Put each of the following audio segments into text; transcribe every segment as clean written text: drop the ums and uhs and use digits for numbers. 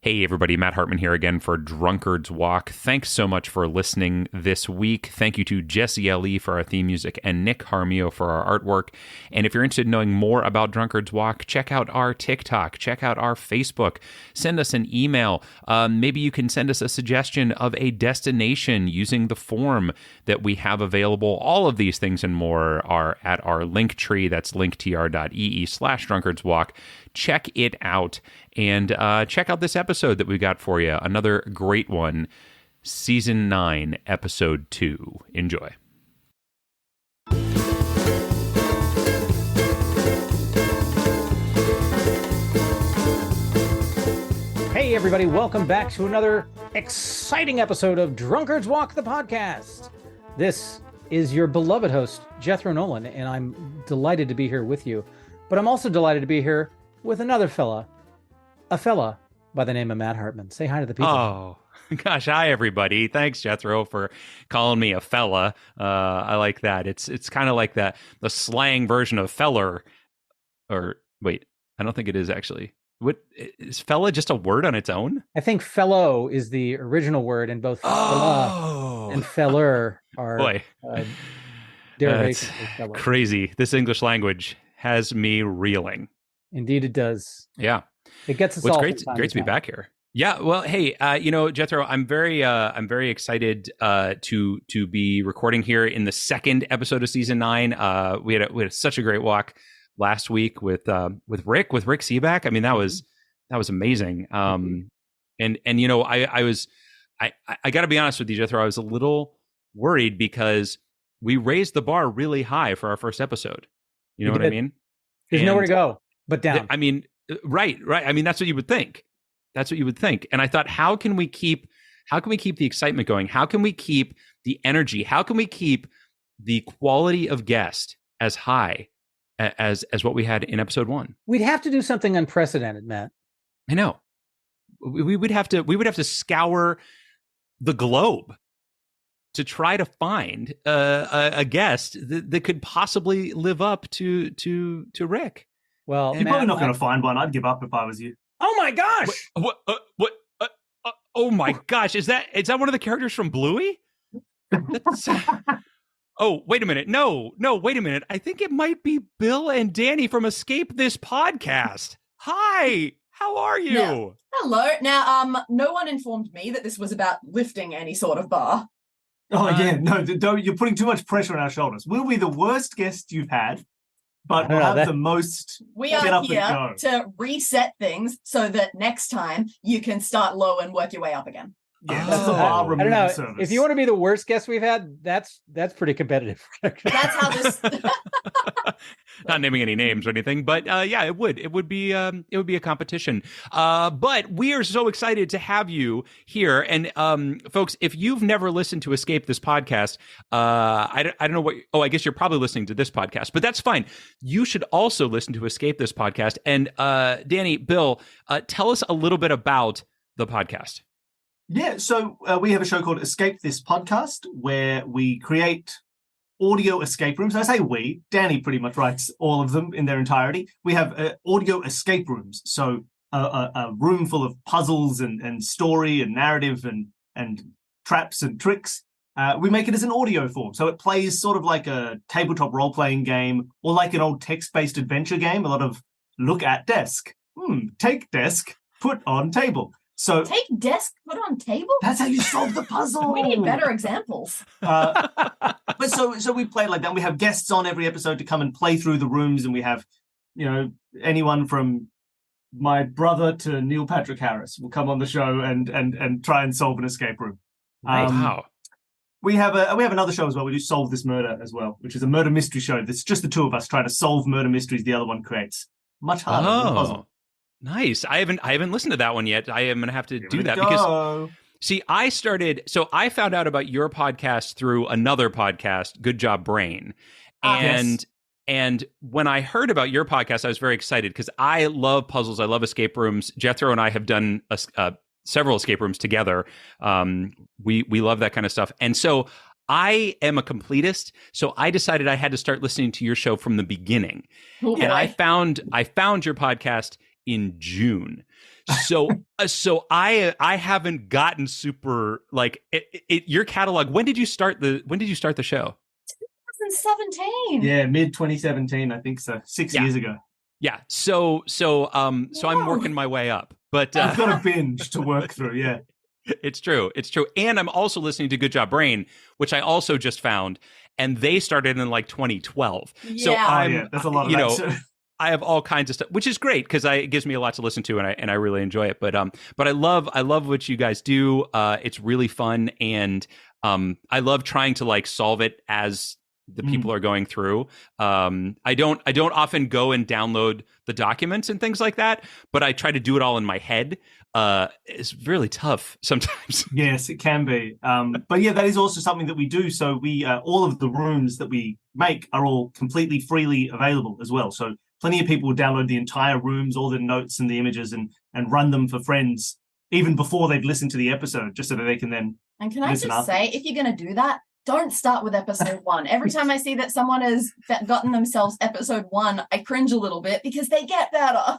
Hey everybody, Matt Hartman here again for Drunkard's Walk. Thanks so much for listening this week. Thank you to Jesse L.E. for our theme music and Nick Harmio for our artwork. And if you're interested in knowing more about Drunkard's Walk, check out our TikTok, check out our Facebook, send us an email. Maybe you can send us a suggestion of a destination using the form that we have available. All of these things and more are at our link tree. That's linktr.ee/drunkardswalk. Check it out and check out this episode that we got for you. Another great one, Season 9, Episode 2. Enjoy. Hey everybody, welcome back to another exciting episode of Drunkard's Walk, the podcast. This is your beloved host, Jethro Nolan, and I'm delighted to be here with you. But I'm also delighted to be here with another fella, a fella by the name of Matt Hartman. Say hi to the people. Oh, gosh. Hi, everybody. Thanks, Jethro, for calling me a fella. I like that. It's kind of like the slang version of feller. Or wait, I don't think it is actually. What is fella just a word on its own? I think fellow is the original word, and both fella and feller are boy. Derivations of fellow. Crazy. This English language has me reeling. Indeed, it does. Yeah, it gets us all. It's great to be back here. Yeah, well, hey, Jethro, I'm very excited to be recording here in the second episode of season 9. We had such a great walk last week with Rick Seaback. I mean, that was amazing. I got to be honest with you, Jethro. I was a little worried because we raised the bar really high for our first episode. You know what I mean? There's nowhere to go but down. I mean, right. I mean, that's what you would think. And I thought, how can we keep the excitement going? How can we keep the energy? How can we keep the quality of guest as high as what we had in episode 1? We'd have to do something unprecedented, Matt. I know. We would have to scour the globe to try to find a guest that could possibly live up to Rick. Well, you're probably not going to find one. I'd give up if I was you. Oh my gosh! What? Oh my gosh! Is that one of the characters from Bluey? Oh, wait a minute! No, wait a minute! I think it might be Bill and Dani from Escape This Podcast. Hi, how are you? Yeah. Hello. Now, no one informed me that this was about lifting any sort of bar. Oh yeah, no! Don't, you're putting too much pressure on our shoulders. We'll be the worst guest you've had. But we'll have the most. We are here to reset things so that next time you can start low and work your way up again. Yeah, that's the bar removal service. If you want to be the worst guest we've had, that's pretty competitive. That's how this. Not naming any names or anything, but yeah, it would be a competition. But we are so excited to have you here, and folks, if you've never listened to Escape This Podcast, I don't know what. Oh, I guess you're probably listening to this podcast, but that's fine. You should also listen to Escape This Podcast. And Dani, Bill, tell us a little bit about the podcast. Yeah, so we have a show called Escape This Podcast where we create audio escape rooms. I say we, Dani pretty much writes all of them in their entirety. We have audio escape rooms, so a room full of puzzles and story and narrative and traps and tricks. We make it as an audio form, so it plays sort of like a tabletop role-playing game or like an old text-based adventure game, a lot of look at desk, take desk, put on table. So take desk, put on table? That's how you solve the puzzle. We need better examples. But so we play like that. We have guests on every episode to come and play through the rooms, and we have, anyone from my brother to Neil Patrick Harris will come on the show and try and solve an escape room. Wow. We have another show as well. We do Solve This Murder as well, which is a murder mystery show. That's just the two of us trying to solve murder mysteries the other one creates. Much harder than a puzzle. Nice. I haven't listened to that one yet. I am going to have to do that because see, I found out about your podcast through another podcast, Good Job Brain. And when I heard about your podcast, I was very excited because I love puzzles. I love escape rooms. Jethro and I have done several escape rooms together. We love that kind of stuff. And so I am a completist, so I decided I had to start listening to your show from the beginning. And I found your podcast in June. So I haven't gotten super like your catalog. When did you start the show? 2017. Yeah, mid 2017, I think so. 6 years ago. Yeah. So I'm working my way up. But I've got a binge to work through, yeah. It's true. And I'm also listening to Good Job Brain, which I also just found, and they started in like 2012. Yeah. So that's a lot of I have all kinds of stuff, which is great because it gives me a lot to listen to, and I really enjoy it. But I love what you guys do. It's really fun, and I love trying to like solve it as the people are going through. I don't often go and download the documents and things like that, but I try to do it all in my head. It's really tough sometimes. Yes, it can be. But yeah, that is also something that we do. So we all of the rooms that we make are all completely freely available as well. So plenty of people will download the entire rooms, all the notes and the images, and run them for friends even before they've listened to the episode, just so that they can then. And can I just say, if you're going to do that, don't start with episode 1. Every time I see that someone has gotten themselves episode 1, I cringe a little bit because they get better.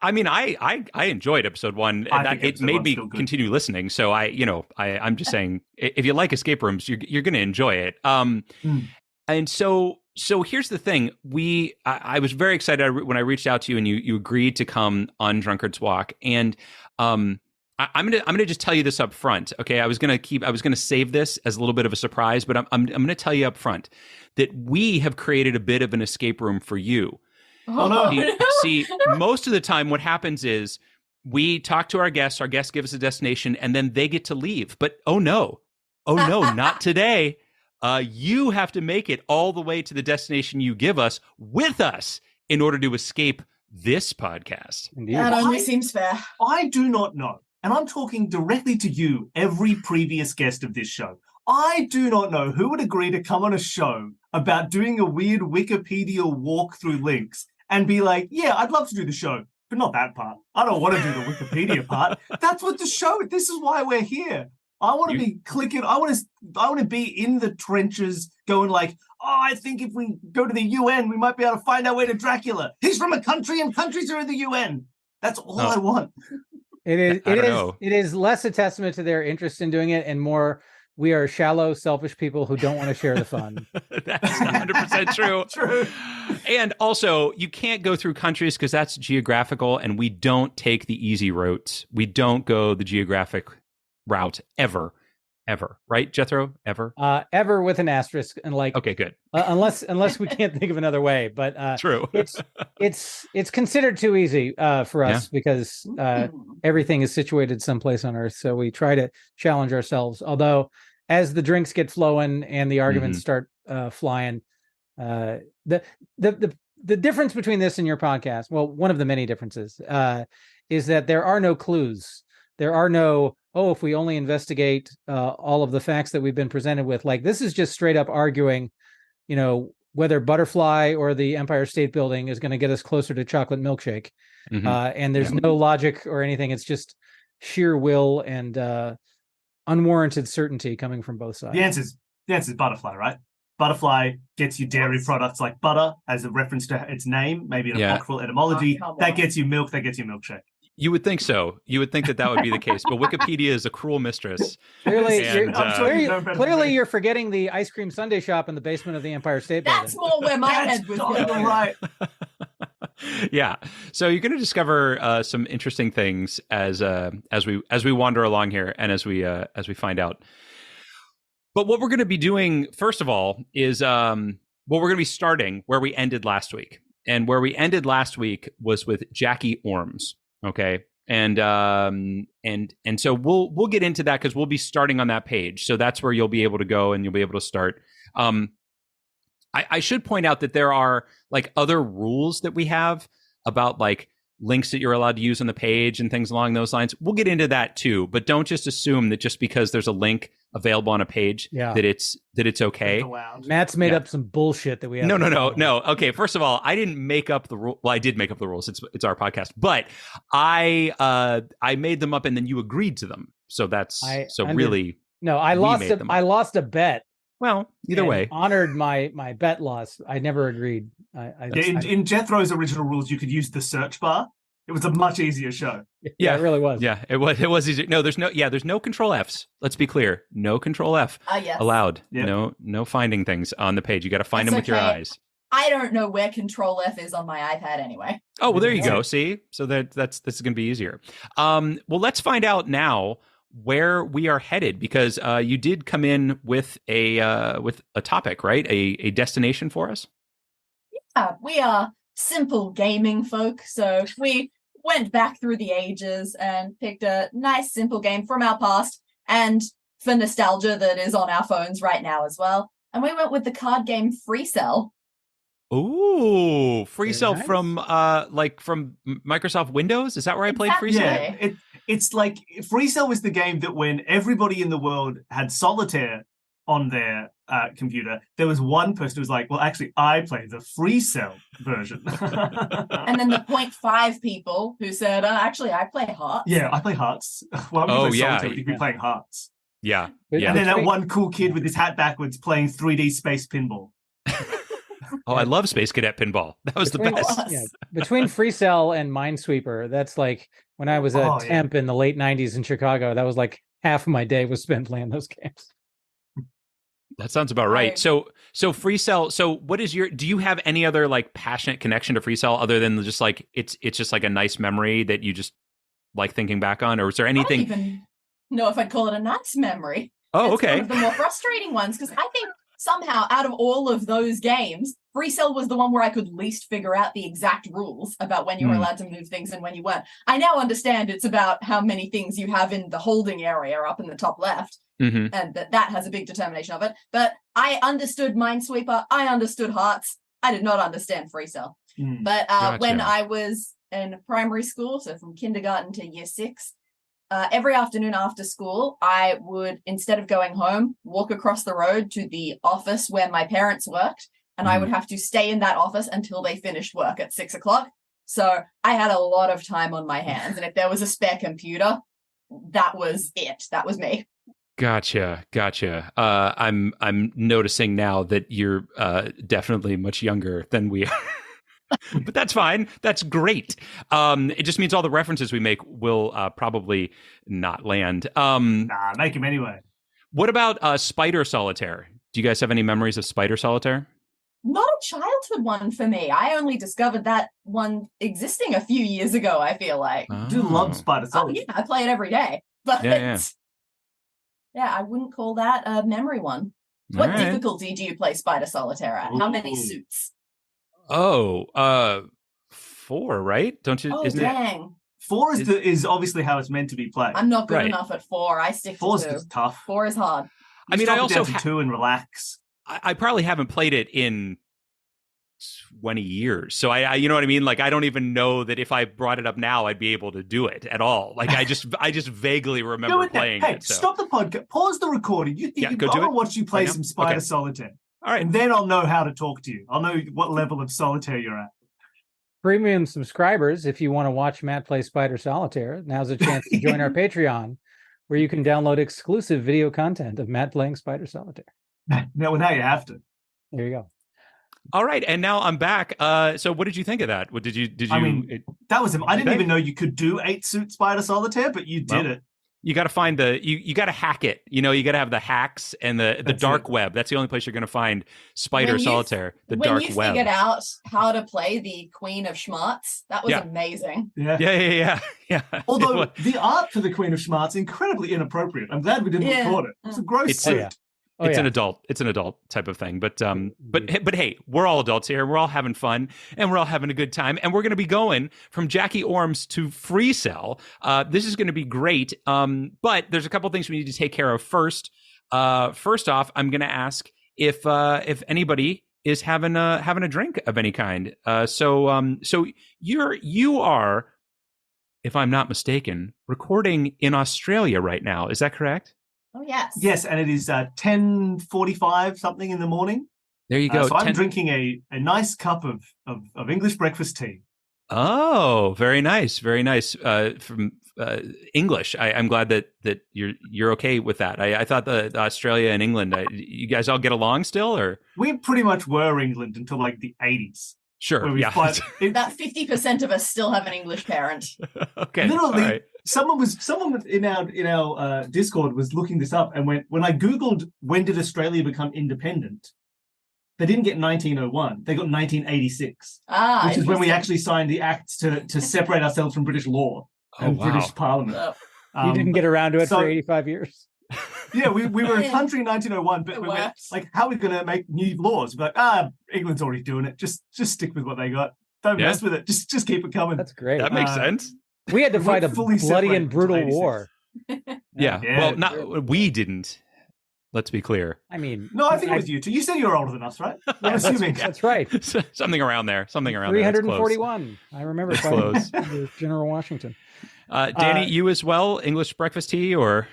I mean, I enjoyed episode 1. It made me continue listening. So I'm just saying, if you like escape rooms, you're going to enjoy it. And so here's the thing. I was very excited when I reached out to you and you agreed to come on Drunkard's Walk. And I'm gonna just tell you this up front. Okay, I was gonna save this as a little bit of a surprise, but I'm gonna tell you up front that we have created a bit of an escape room for you. Oh no! See, most of the time, what happens is we talk to our guests give us a destination, and then they get to leave. But oh no, not today. You have to make it all the way to the destination you give us with us in order to escape this podcast. Indeed. That only seems fair. I do not know. And I'm talking directly to you, every previous guest of this show. I do not know who would agree to come on a show about doing a weird Wikipedia walkthrough links and be like, yeah, I'd love to do the show, but not that part. I don't want to do the Wikipedia part. That's what the show, this is why we're here. I want to be clicking. I want to be in the trenches going like, oh, I think if we go to the UN, we might be able to find our way to Dracula. He's from a country and countries are in the UN. That's all I want. It is less a testament to their interest in doing it and more we are shallow, selfish people who don't want to share the fun. That's 100% true. True. And also, you can't go through countries because that's geographical, and we don't take the easy routes. We don't go the geographic route ever, right, Jethro? Ever with an asterisk, and like okay, good. Unless we can't think of another way, but true. it's considered too easy for us because everything is situated someplace on Earth. So we try to challenge ourselves. Although, as the drinks get flowing and the arguments start flying, the difference between this and your podcast, well, one of the many differences, is that there are no clues. There are no, if we only investigate all of the facts that we've been presented with. Like, this is just straight up arguing, whether Butterfly or the Empire State Building is going to get us closer to chocolate milkshake. And there's no logic or anything. It's just sheer will and unwarranted certainty coming from both sides. The answer is Butterfly, right? Butterfly gets you dairy products like butter as a reference to its name, maybe an apocryphal etymology. That gets you milk, that gets you milkshake. You would think so. You would think that would be the case. But Wikipedia is a cruel mistress. Clearly, you're forgetting the ice cream sundae shop in the basement of the Empire State Building. That's more where my head was going. Right. Yeah. So you're going to discover some interesting things as we wander along here and as we find out. But what we're going to be doing, first of all, is we're going to be starting where we ended last week. And where we ended last week was with Jackie Ormes. Okay. And so we'll get into that because we'll be starting on that page. So that's where you'll be able to go and you'll be able to start. I should point out that there are like other rules that we have about like links that you're allowed to use on the page and things along those lines. We'll get into that too, but don't just assume that just because there's a link available on a page that it's okay. Matt's made up some bullshit that we have. No. Okay, first of all, I didn't make up the rule. Well, I did make up the rules. It's our podcast, but I made them up and then you agreed to them. So that's really I lost a bet Well, either way. Honored my bet loss. I never agreed. In Jethro's original rules, you could use the search bar. It was a much easier show. Yeah, it really was. Yeah, it was easy. No, there's no control Fs. Let's be clear. No control F allowed. Yep. No finding things on the page. You got to find them with your eyes. I don't know where control F is on my iPad anyway. Oh, well, there you go. See? So this is going to be easier. Well, let's find out now where we are headed, because you did come in with a topic, right? A destination for us? Yeah, we are simple gaming folk, so we went back through the ages and picked a nice simple game from our past and for nostalgia that is on our phones right now as well. And we went with the card game Free Cell. Ooh, Free Cell nice. from Microsoft Windows? Is that where I played Free Cell? Yeah, it's like Free Cell was the game that when everybody in the world had Solitaire on their computer, there was one person who was like, well, actually, I play the Free Cell version. And then the 0.5 people who said, actually, I play Hearts. Yeah, I play Hearts. Well, Solitaire, you'd be playing Hearts. Yeah. And then that one cool kid with his hat backwards playing 3D space pinball. Oh, I love Space Cadet Pinball. That was the best. Yeah, between Free Cell and Minesweeper, that's like when I was a temp in the late 90s in Chicago, that was like half of my day was spent playing those games. That sounds about right. So Free Cell, so what is do you have any other like passionate connection to Free Cell other than just like it's just like a nice memory that you just like thinking back on? Or is there anything? I don't even know if I'd call it a nice memory. Oh, it's okay. One of the more frustrating ones, because I think somehow out of all of those games, Free Cell was the one where I could least figure out the exact rules about when you were allowed to move things and when you weren't. I now understand it's about how many things you have in the holding area up in the top left. Mm-hmm. And that has a big determination of it. But I understood Minesweeper. I understood Hearts. I did not understand Free Cell. But Gotcha. When I was in primary school, so from kindergarten to year 6, every afternoon after school, I would, instead of going home, walk across the road to the office where my parents worked. And I would have to stay in that office until they finished work at 6 o'clock. So I had a lot of time on my hands. And if there was a spare computer, that was it. That was me. Gotcha. I'm noticing now that you're definitely much younger than we are. But that's fine. That's great. It just means all the references we make will probably not land. Nah, make them anyway. What about Spider Solitaire? Do you guys have any memories of Spider Solitaire? Not a childhood one for me. I only discovered that one existing a few years ago, I feel like. I do love Spider Solitaire. Oh, yeah, I play it every day. But yeah, I wouldn't call that a memory one. What difficulty do you play Spider Solitaire at? How many suits? Oh, 4, right? Don't you? Oh, dang. It? 4 is obviously how it's meant to be played. I'm not good enough at 4. I stick to 2. 4's just tough. 4 is hard. I also down to 2 and relax. I probably haven't played it in 20 years. So I you know what I mean? Like, I don't even know that if I brought it up now, I'd be able to do it at all. Like, I just vaguely remember playing it. So. Stop the podcast. Pause the recording. I want to watch you play some Spider Solitaire. All right. And then I'll know how to talk to you. I'll know what level of solitaire you're at. Premium subscribers, if you want to watch Matt play Spider Solitaire, now's a chance to join our Patreon, where you can download exclusive video content of Matt playing Spider Solitaire. Now you have to. There you go. All right, and now I'm back. So what did you think of that? What did you? I mean, that was. I didn't even know you could do 8-suit Spider Solitaire, but you did it. You got to find you got to hack it. You know, you got to have the hacks and the dark web. That's the only place you're going to find Spider Solitaire. The dark web. When you figured out how to play the Queen of Schmarts, that was amazing. Yeah. Although the art for the Queen of Schmarts incredibly inappropriate. I'm glad we didn't record it. It's a gross suit. It's an adult type of thing. But hey, we're all adults here. We're all having fun and we're all having a good time. And we're going to be going from Jackie Ormes to Free Cell. This is going to be great. But there's a couple things we need to take care of first. First off, I'm going to ask if anybody is having a drink of any kind. So you are, if I'm not mistaken, recording in Australia right now. Is that correct? Oh, yes. Yes, and it is 10:45 something in the morning. There you go. So I'm drinking a nice cup of English breakfast tea. Oh, very nice, very nice. From English. I'm glad that you're okay with that. I thought the Australia and England, you guys all get along still, or we pretty much were England until like the 80s. Sure, yeah. About 50% of us still have an English parent. Okay, literally, right. someone in our Discord was looking this up, and when I googled when did Australia become independent, they didn't get 1901. They got 1986, which is when we actually signed the acts to separate ourselves from British law and British Parliament. You didn't get around to it for 85 years. Yeah, we were a country in 1901, but we went like, how are we going to make new laws? We're like, England's already doing it. Just stick with what they got. Don't mess with it. Just keep it coming. That's great. That makes sense. We had to fight a bloody and brutal war. Yeah. Well, we didn't. Let's be clear. I mean, no, I think it was you two. You said you were older than us, right? I'm assuming that's right. Something around there. 341. I remember close. General Washington. Dani, you as well? English breakfast tea or?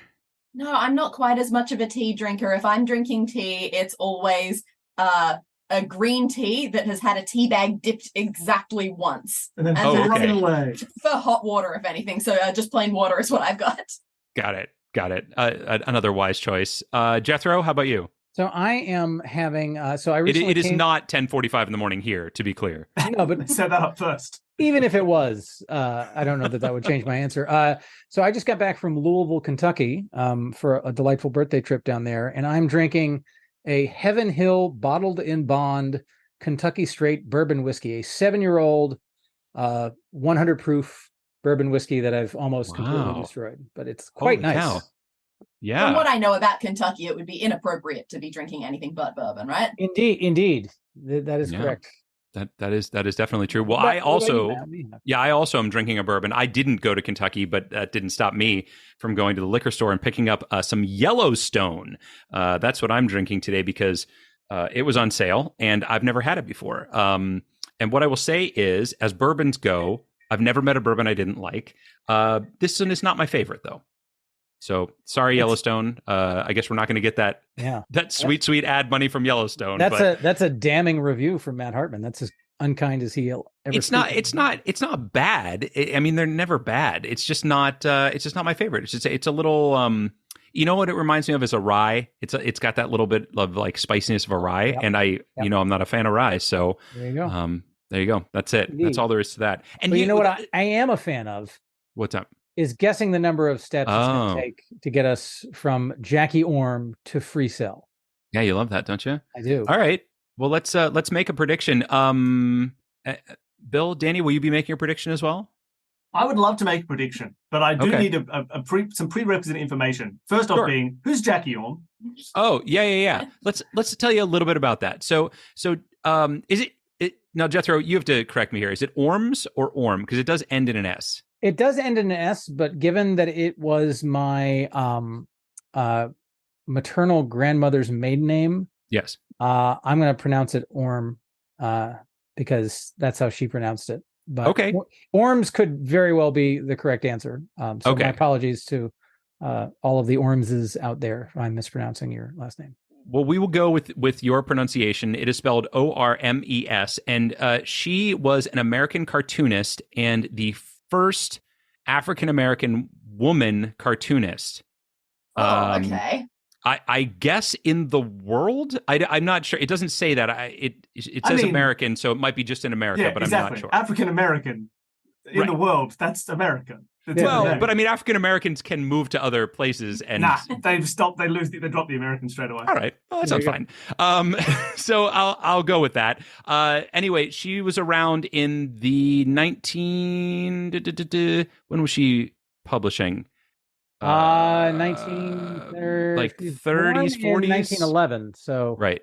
No, I'm not quite as much of a tea drinker. If I'm drinking tea, it's always a green tea that has had a tea bag dipped exactly once. And then running away. For hot water, if anything. So just plain water is what I've got. Got it. Another wise choice. Jethro, how about you? So I am having. So I recently. It is not 10:45 in the morning here, to be clear. No, but set that up first. Even if it was, I don't know that would change my answer. So I just got back from Louisville, Kentucky, for a delightful birthday trip down there, and I'm drinking a Heaven Hill bottled in bond Kentucky straight bourbon whiskey, a 7-year-old, 100 proof bourbon whiskey that I've almost completely destroyed, but it's quite nice. Cow. Yeah. From what I know about Kentucky, it would be inappropriate to be drinking anything but bourbon, right? Indeed. That is correct. That is definitely true. Well, I also am drinking a bourbon. I didn't go to Kentucky, but that didn't stop me from going to the liquor store and picking up some Yellowstone. That's what I'm drinking today because it was on sale and I've never had it before. And what I will say is, as bourbons go, I've never met a bourbon I didn't like. This one is not my favorite, though. So sorry, Yellowstone. I guess we're not going to get that sweet ad money from Yellowstone. That's a damning review from Matt Hartman. That's as unkind as he ever. It's not bad. I mean, they're never bad. It's just not my favorite. It's a little. You know what it reminds me of is a rye. It's got that little bit of like spiciness of a rye, and I'm not a fan of rye. So there you go. There you go. That's it. Indeed. That's all there is to that. And you know what I am a fan of? What's up? Is guessing the number of steps it's going to take to get us from Jackie Orm to free cell. Yeah, you love that, don't you? I do. All right. Well, let's make a prediction. Bill, Dani, will you be making a prediction as well? I would love to make a prediction, but I do need some prerequisite information. First off, being who's Jackie Orm? Oh, yeah. Let's tell you a little bit about that. So is it now, Jethro? You have to correct me here. Is it Ormes or Orm? Because it does end in an S. It does end in an S, but given that it was my maternal grandmother's maiden name, yes, I'm going to pronounce it Orm because that's how she pronounced it. But Ormes could very well be the correct answer. So my apologies to all of the Ormeses out there if I'm mispronouncing your last name. Well, we will go with your pronunciation. It is spelled Ormes, and she was an American cartoonist and the first African-American woman cartoonist. Okay. I guess in the world. I'm not sure. It doesn't say that. It says American, so it might be just in America, but exactly. I'm not sure. African-American in the world, that's America. Well, but I mean, African-Americans can move to other places and... they drop the American straight away. All right. Well, that sounds fine. So I'll go with that. Anyway, she was around in the when was she publishing? 1930s. Like 30s, 40s? 1911, so... Right.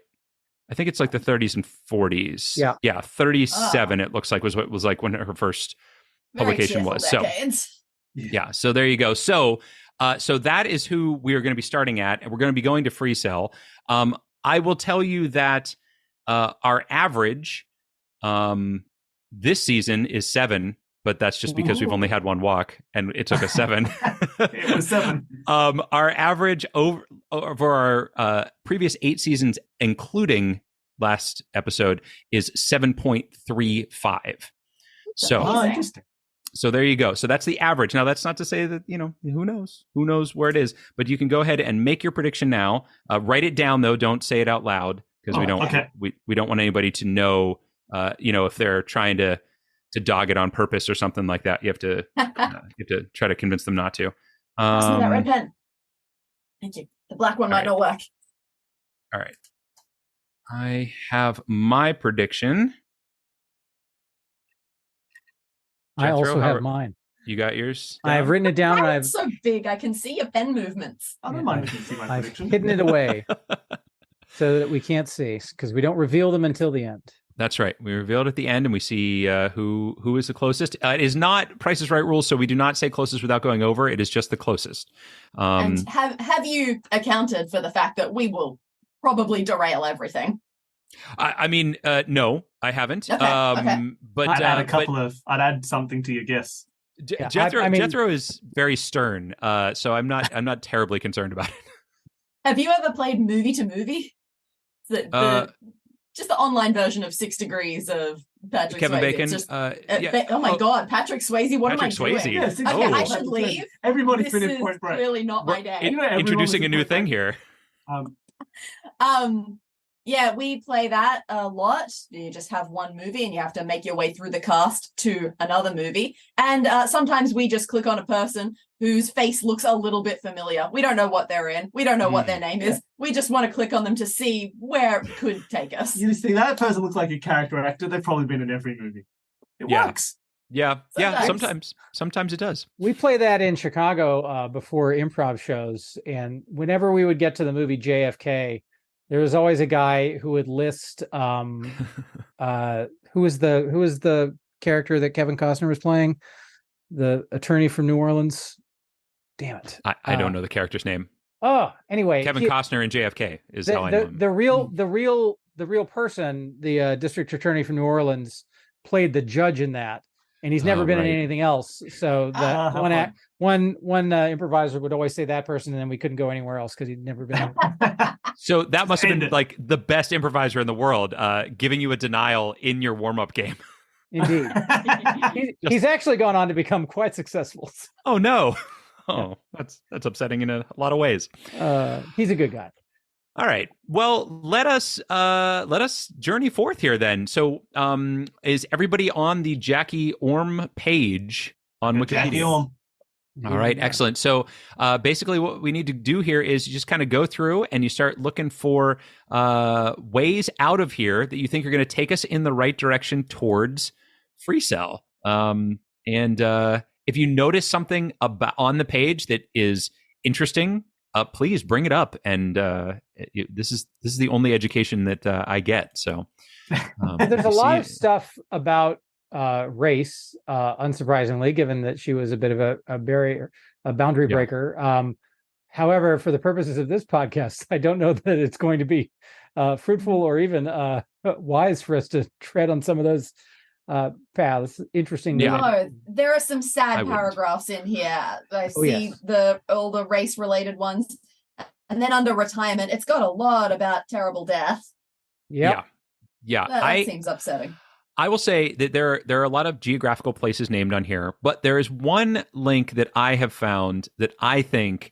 I think it's like the 30s and 40s. Yeah, 37 it looks like was what was like when her first publication was. Decades. Yeah, so there you go. So that is who we are going to be starting at, and we're going to be going to free cell. I will tell you that our average this season is 7, but that's just because we've only had one walk, and it took us 7. It was 7. Our average over our previous 8 seasons, including last episode, is 7.35. So interesting. So there you go. So that's the average. Now, that's not to say that, who knows where it is, but you can go ahead and make your prediction now. Write it down, though. Don't say it out loud, because we don't want anybody to know, if they're trying to dog it on purpose or something like that. You have to try to convince them not to. Pass me that red pen. Thank you. The black one might not work. All right. I have my prediction. Jethro, I also have mine. mine. You got yours? I have written it down. It's so big, I can see your pen movements. I don't mind if you see my prediction. I've hidden it away so that we can't see, because we don't reveal them until the end. That's right. We reveal it at the end, and we see who is the closest. It is not Price is Right rules, so we do not say closest without going over. It is just the closest. And have you accounted for the fact that we will probably derail everything? I mean, no, I haven't. Okay. But I'd add something to your guess. Jethro is very stern, so I'm not terribly concerned about it. Have you ever played Movie to Movie? Just the online version of 6 Degrees of Patrick Kevin Swayze. Bacon. Just, oh my God, Patrick Swayze! What Patrick am I Swayze. doing? Yes, Okay, I should leave. Everybody's been in Point Break. Really not my day. Introducing a new thing here. Yeah, we play that a lot. You just have one movie and you have to make your way through the cast to another movie. And sometimes we just click on a person whose face looks a little bit familiar. We don't know what they're in. We don't know what their name is. We just want to click on them to see where it could take us. You see, that person looks like a character actor. They've probably been in every movie. It works. Yeah. Sometimes it does. We play that in Chicago before improv shows. And whenever we would get to the movie JFK, there was always a guy who would list who was the character that Kevin Costner was playing, the attorney from New Orleans. Damn it! I don't know the character's name. Oh, anyway, Kevin Costner in JFK is how I know him. The real person, the district attorney from New Orleans, played the judge in that, and he's never been in anything else. So that one improviser would always say that person, and then we couldn't go anywhere else because he'd never been. So that must have been like the best improviser in the world, giving you a denial in your warm-up game. Indeed, he's actually gone on to become quite successful. Oh no! Oh, that's upsetting in a lot of ways. He's a good guy. All right. Well, let us journey forth here then. So, is everybody on the Jackie Orm page on Wikipedia? Jackie Orm. All right, excellent. So basically what we need to do here is you just kind of go through and you start looking for ways out of here that you think are going to take us in the right direction towards free cell. And if you notice something on the page that is interesting, please bring it up. And this is the only education that I get. So there's a lot of stuff about race, unsurprisingly, given that she was a bit of a boundary breaker. However, for the purposes of this podcast, I don't know that it's going to be fruitful or even wise for us to tread on some of those paths. Interesting. No, there are some sad paragraphs in here. I see all the race related ones, and then under retirement, it's got a lot about terrible death. Yeah. That seems upsetting. I will say that there are a lot of geographical places named on here, but there is one link that I have found that I think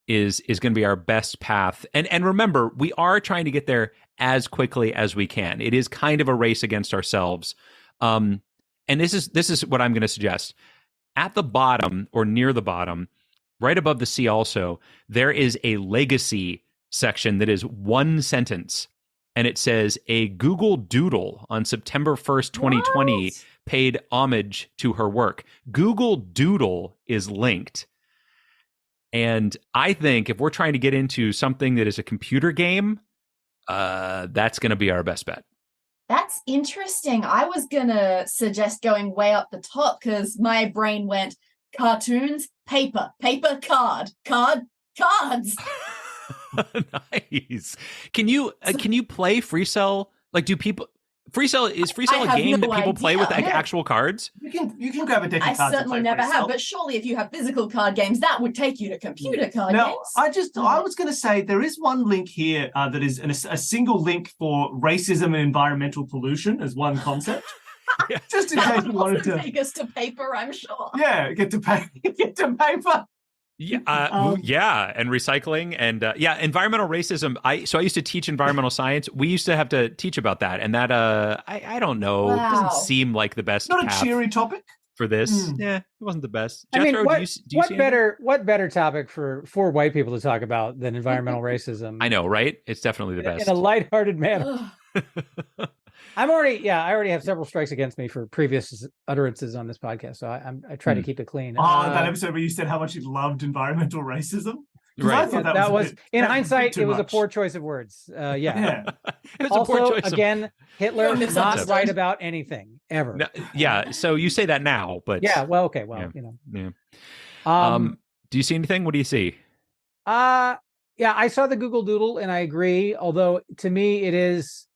is going to be our best path. And remember, we are trying to get there as quickly as we can. It is kind of a race against ourselves. And this is what I'm going to suggest. At the bottom or near the bottom, right above the C also, there is a legacy section that is one sentence. And it says, a Google Doodle on September 1st, 2020 paid homage to her work. Google Doodle is linked. And I think if we're trying to get into something that is a computer game, that's going to be our best bet. That's interesting. I was going to suggest going way up the top because my brain went cartoons, paper, cards. Nice. Can you play Free Cell? Like, do people Free Cell a game that people play with like actual cards? You can grab a deck of cards. I certainly never have, but surely if you have physical card games, that would take you to computer card games. I was going to say there is one link here that is a single link for racism and environmental pollution as one concept. Just in case you wanted to take us to paper, I'm sure. Yeah, get to paper. Yeah, and recycling and environmental racism. I used to teach environmental science. We used to have to teach about that, and that I don't know, Wow. doesn't seem like the best. Not path a cheery topic for this. Yeah, it wasn't the best. I mean, Jethro, what, do you see what better topic for white people to talk about than environmental racism? I know, right? It's definitely the best in a lighthearted manner. I already have several strikes against me for previous utterances on this podcast, so I try to keep it clean. That episode where you said how much you loved environmental racism. Right. I thought that was in hindsight, it was a poor choice of words. It was also, a poor choice. Again, Hitler is not right about anything ever. No, yeah. So you say that now, but yeah. Well, okay. Well, Yeah. Do you see anything? What do you see? Yeah, I saw the Google Doodle, and I agree. Although to me, it's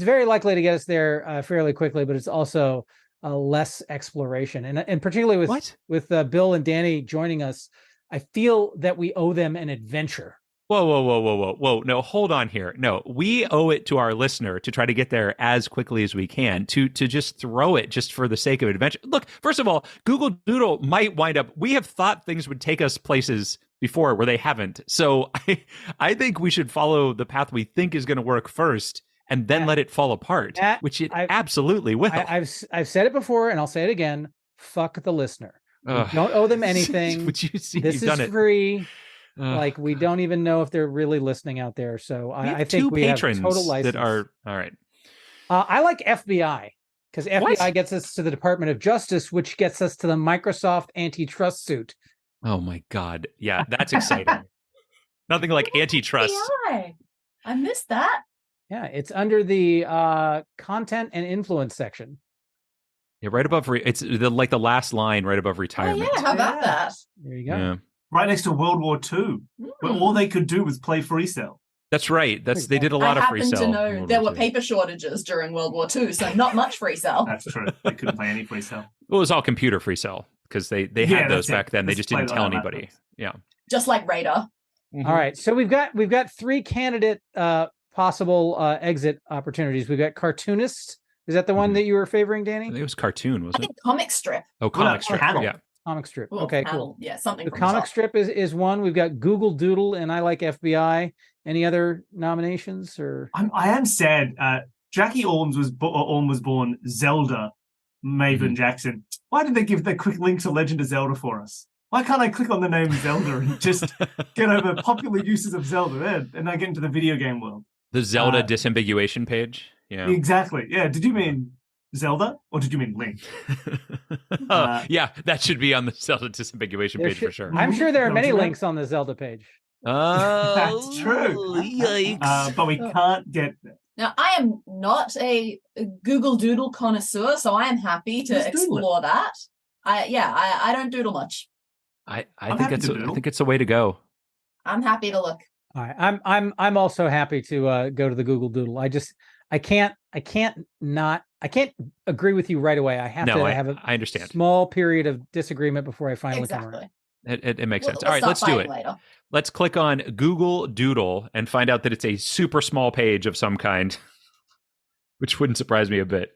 very likely to get us there fairly quickly, but it's also less exploration, and particularly with Bill and Dani joining us, I feel that we owe them an adventure. Whoa. No, hold on here. No, we owe it to our listener to try to get there as quickly as we can, to just throw it just for the sake of adventure. Look, first of all, Google Doodle might wind up, we have thought things would take us places before where they haven't. So I think we should follow the path we think is going to work first, and then let it fall apart, which it absolutely will. I've said it before, and I'll say it again. Fuck the listener. We don't owe them anything. Would you see? This is free. Like, we don't even know if they're really listening out there. So I think we have total license. That are all right. I like FBI, because FBI gets us to the Department of Justice, which gets us to the Microsoft antitrust suit. Oh my God! Yeah, that's exciting. Nothing like antitrust. FBI. I missed that. Yeah, it's under the content and influence section. Yeah, right above. It's the last line right above retirement. Oh, yeah, how about that? There you go. Yeah. Right next to World War II, where all they could do was play free cell. That's right. They did a lot of free cell. I happen to know there were paper shortages during World War II, so not much free cell. That's true. They couldn't play any free cell. Well, it was all computer free cell, because they had those back then. They just didn't tell anybody. Yeah. Just like Radar. Mm-hmm. All right. So we've got three candidate possible exit opportunities. We've got cartoonist. Is that the one that you were favoring, Dani? I think it was cartoon, wasn't it? I think comic strip. Oh, comic strip. Yeah. Comic strip. Well, okay, panel. cool. Yeah, something. The comic strip is one. We've got Google Doodle, and I like FBI. Any other nominations? Or I am sad. Jackie Ormes was born Zelda Maven Jackson. Why did they give that quick link to Legend of Zelda for us? Why can't I click on the name Zelda and just get over popular uses of Zelda and I get into the video game world? The Zelda disambiguation page. Yeah. Exactly. Yeah. Did you mean Zelda or did you mean Link? Yeah, that should be on the Zelda disambiguation page for sure. I'm sure there are many links on the Zelda page. That's true. Yikes. But we can't get there. Now, I am not a Google Doodle connoisseur, so I am happy to explore that. I don't doodle much. I think it's a way to go. I'm happy to look. All right. I'm also happy to go to the Google Doodle. I can't agree with you right away. I have to have I understand. Small period of disagreement before I finally come around. It makes sense. All right, let's do it. Later. Let's click on Google Doodle and find out that it's a super small page of some kind, which wouldn't surprise me a bit.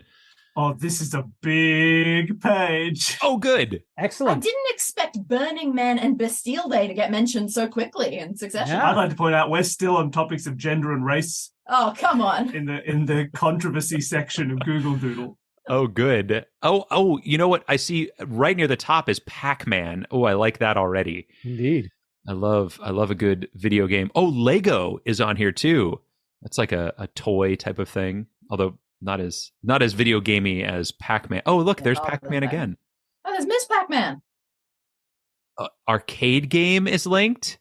Oh, this is a big page. Oh, good. Excellent. I didn't expect Burning Man and Bastille Day to get mentioned so quickly in succession. Yeah. I'd like to point out we're still on topics of gender and race. Oh, come on. In the controversy section of Google Doodle. Oh, good. Oh, you know what? I see right near the top is Pac-Man. Oh, I like that already. Indeed. I love a good video game. Oh, Lego is on here too. That's like a toy type of thing, although not as video gamey as Pac-Man. Oh, look, there's Pac-Man again. Oh, there's Miss Pac-Man. Arcade game is linked.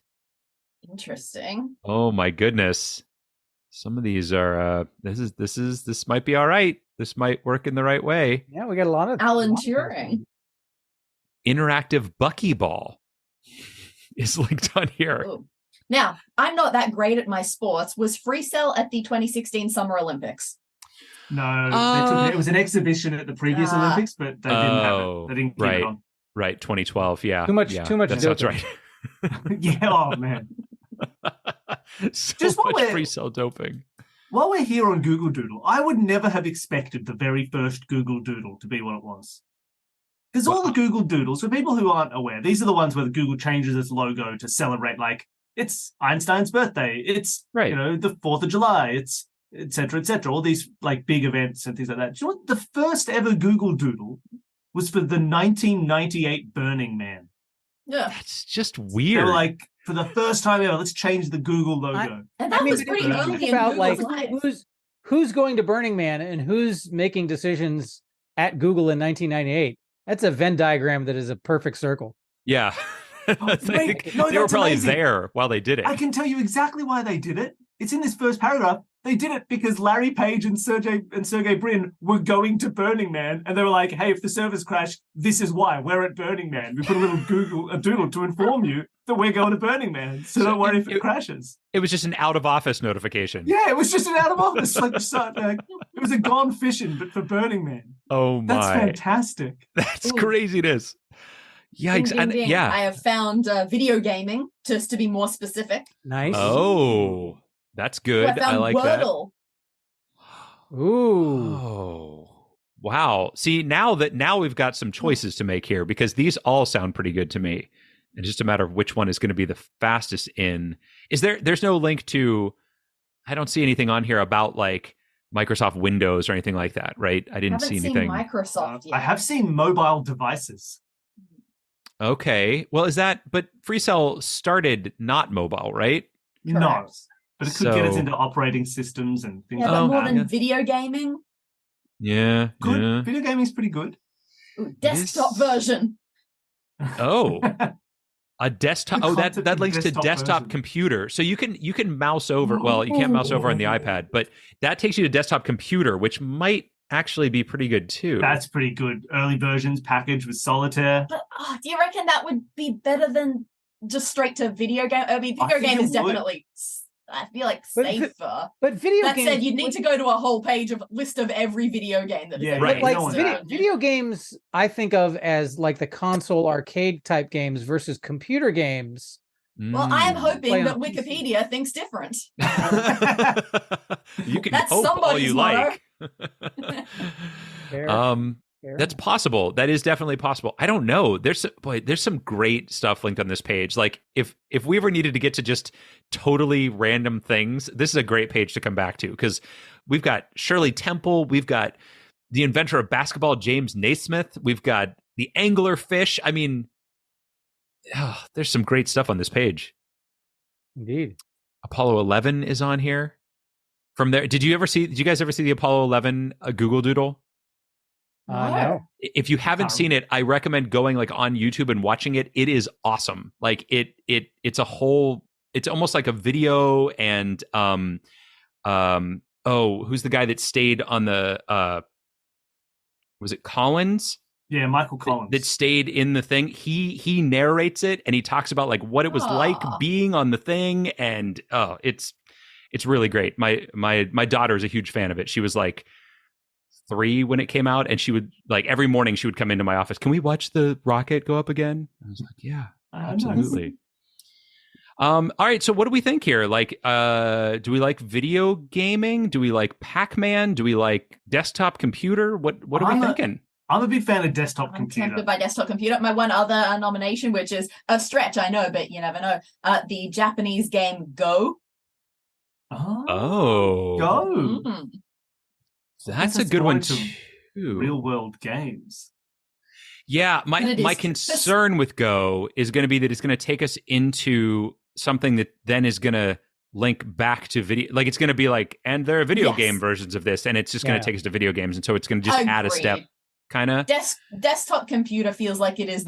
Interesting. Oh my goodness. Some of these are this might be all right. This might work in the right way. Yeah, we got a lot of Alan Turing. Interactive Buckyball is linked on here. Ooh. Now, I'm not that great at my sports. Was Free Cell at the 2016 Summer Olympics? No, it was an exhibition at the previous Olympics, but they didn't have it. They didn't keep it on. Right, 2012. Yeah, too much. That sounds right. Yeah. Oh man. So much Free Cell doping. while we're here on Google Doodle, I would never have expected the very first Google Doodle to be what it was. Because all the Google Doodles, for people who aren't aware, these are the ones where Google changes its logo to celebrate, like, it's Einstein's birthday, it's, the 4th of July, it's et cetera, all these, like, big events and things like that. Do you know what? The first ever Google Doodle was for the 1998 Burning Man. Yeah. That's just weird. They were like, for the first time ever, let's change the Google logo. And that was pretty early in Google's life. Who's going to Burning Man and who's making decisions at Google in 1998? That's a Venn diagram that is a perfect circle. Yeah. They were probably there while they did it. I can tell you exactly why they did it. It's in this first paragraph. They did it because Larry Page and Sergey Brin were going to Burning Man, and they were like, "Hey, if the servers crash, this is why. We're at Burning Man. We put a little doodle to inform you that we're going to Burning Man, so don't worry if it crashes." It was just an out of office notification. Yeah, it was just an out of office. It was a gone fishing, but for Burning Man. Oh my! That's fantastic. That's craziness. Yikes! Ding, ding, ding. Yeah, I have found video gaming, just to be more specific. Nice. Oh, that's good. I like Wordle. That. Ooh. Oh, wow. See, now we've got some choices to make here, because these all sound pretty good to me. And just a matter of which one is going to be the fastest in. There's no link to, I don't see anything on here about like Microsoft Windows or anything like that, right? I didn't see anything. Microsoft yet. I have seen mobile devices. Okay. Well, but FreeCell started not mobile, right? Correct. No. But it could get us into operating systems and things like that. Yeah, but more than video gaming. Yeah. Good. Yeah. Video gaming's pretty good. Ooh, desktop version. Oh. A desktop. Oh, that links to desktop computer. So you can mouse over. Well, you can't mouse over on the iPad, but that takes you to desktop computer, which might actually be pretty good too. That's pretty good. Early versions packaged with Solitaire. But do you reckon that would be better than just straight to video game? I mean, video game is definitely, I feel like, safer. But video that games, said, you'd need to go to a whole list of every video game that is right. Like video games, I think of as like the console arcade type games versus computer games. Well, I am hoping that Wikipedia thinks different. You can That's hope all you like. That's possible. That is definitely possible. I don't know. There's some great stuff linked on this page. Like if we ever needed to get to just totally random things, this is a great page to come back to, because we've got Shirley Temple, we've got the inventor of basketball, James Naismith, we've got the angler fish. I mean, there's some great stuff on this page. Indeed. Apollo 11 is on here. From there, did you guys ever see the Apollo 11 Google Doodle? No. If you haven't seen it, I recommend going like on YouTube and watching it. It is awesome. Like it's almost like a video. And who's the guy that stayed on the was it Collins? Yeah, Michael Collins. That stayed in the thing. He narrates it, and he talks about like what it was like being on the thing, and it's really great. My daughter is a huge fan of it. She was like 3 when it came out, and she would like every morning she would come into my office. Can we watch the rocket go up again? I was like, yeah, absolutely. All right, so what do we think here? Like, do we like video gaming? Do we like Pac-Man? Do we like desktop computer? What are we thinking? I'm a big fan of desktop computer. Tempted by desktop computer. My one other nomination, which is a stretch, I know, but you never know. The Japanese game Go. Oh. Go. Mm. That's a good one too. Real world games. Yeah, my concern with Go is going to be that it's going to take us into something that then is going to link back to video. Like it's going to be like, and there are video game versions of this, and it's just going to take us to video games, and so it's going to just add a step. Kind of desktop computer feels like it is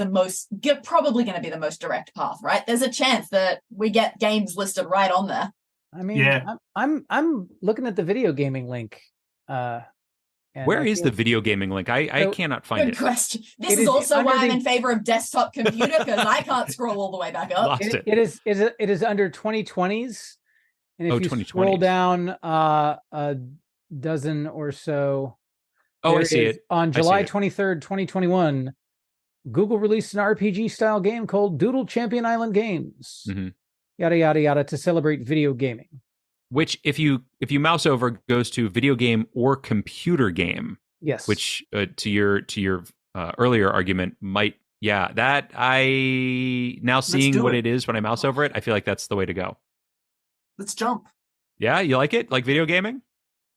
probably going to be the most direct path, right? There's a chance that we get games listed right on there. I mean, I'm looking at the video gaming link. Where is the video gaming link? I cannot find it. Good question. This is also why I'm in favor of desktop computer, because I can't scroll all the way back up. It is under 2020s, and if you scroll down a dozen or so. Oh, I see it. On July 23rd, 2021, Google released an RPG-style game called Doodle Champion Island Games. Mm-hmm. Yada, yada, yada, to celebrate video gaming. which if you mouse over goes to video game or computer game. Yes. Which to your earlier argument might, that I now seeing what it is when I mouse over it, I feel like that's the way to go. Let's jump. Yeah, you like it? Like video gaming?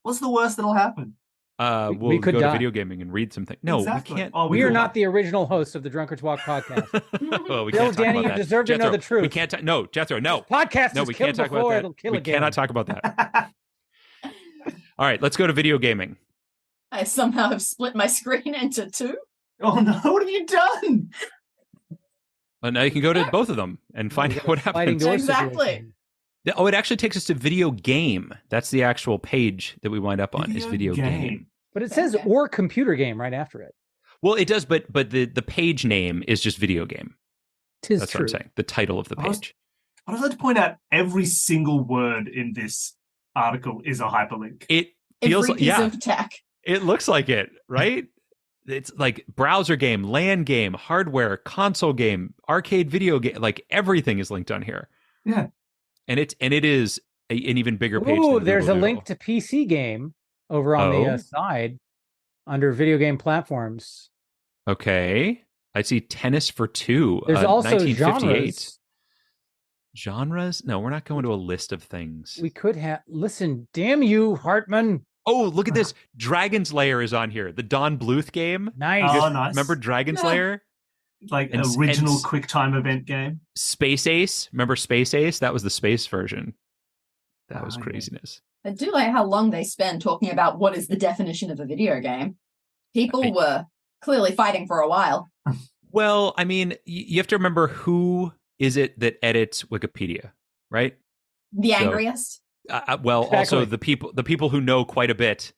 What's the worst that'll happen? We could go to video gaming and read something. No, exactly. We can't. We are not the original hosts of the Drunkards Walk podcast. Well, we Bill, can't talk Dani, about you that. deserve to know the truth. We can't. No, Jethro, no. Podcast no, we can't talk about that. We cannot talk about that. All right, let's go to video gaming. I somehow have split my screen into two. Oh no! What have you done? Well, now you can go to both of them and find out what happens. Exactly. Oh, it actually takes us to video game. That's the actual page that we wind up on is video game. But it says or computer game right after it. Well, it does, but the page name is just video game. That's true. What I'm saying. The title of the page. I would like to point out every single word in this article is a hyperlink. It feels every piece of tech. It looks like it, right? It's like browser game, LAN game, hardware, console game, arcade video game. Like everything is linked on here. Yeah. And it is an even bigger page. Oh, there's a link to PC game over on the side under video game platforms. Okay. I see Tennis for Two. There's also genres. Genres? No, we're not going to a list of things. We could have. Listen, damn you, Hartman. Oh, look at this. Dragon's Lair is on here. The Don Bluth game. Nice. Oh, nice. Remember Dragon's Lair? Like an original QuickTime event game. Space Ace. Remember Space Ace? That was the space version. That was craziness. I do like how long they spend talking about what is the definition of a video game. People were clearly fighting for a while. Well, I mean, you have to remember who is it that edits Wikipedia, right? The angriest. Also the people who know quite a bit,